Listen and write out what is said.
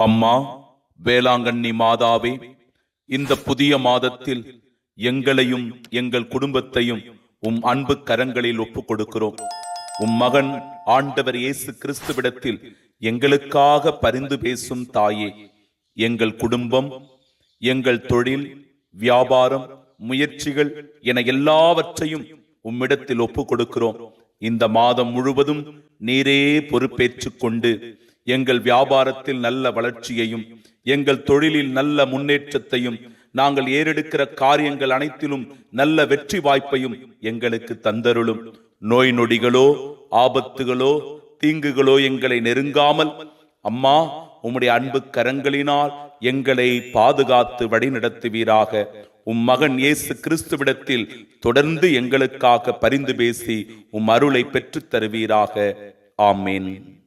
அம்மா வேளாங்கண்ணி மாதாவே, இந்த புதிய மாதத்தில் எங்களையும் எங்கள் குடும்பத்தையும் உம் அன்பு கரங்களில் ஒப்புக் கொடுக்கிறோம். உம் மகன் ஆண்டவர் இயேசு கிறிஸ்துவிடத்தில் எங்களுக்காக பரிந்து பேசும் தாயே, எங்கள் குடும்பம், எங்கள் தொழில், வியாபாரம், முயற்சிகள் என எல்லாவற்றையும் உம்மிடத்தில் ஒப்புக் கொடுக்கிறோம். இந்த மாதம் முழுவதும் நீரே பொறுப்பேற்றுக் கொண்டு எங்கள் வியாபாரத்தில் நல்ல வளர்ச்சியையும், எங்கள் தொழிலில் நல்ல முன்னேற்றத்தையும், நாங்கள் ஏறெடுக்கிற காரியங்கள் அனைத்திலும் நல்ல வெற்றி வாய்ப்பையும் எங்களுக்கு தந்தருளும். நோய் நொடிகளோ, ஆபத்துகளோ, தீங்குகளோ எங்களை நெருங்காமல் அம்மா உம்முடைய அன்பு கரங்களினால் எங்களை பாதுகாத்து வழிநடத்துவீராக. உம் மகன் இயேசு கிறிஸ்துவிடத்தில் தொடர்ந்து எங்களுக்காக பரிந்து பேசி உம் அருளை பெற்றுத் தருவீராக. ஆமேன்.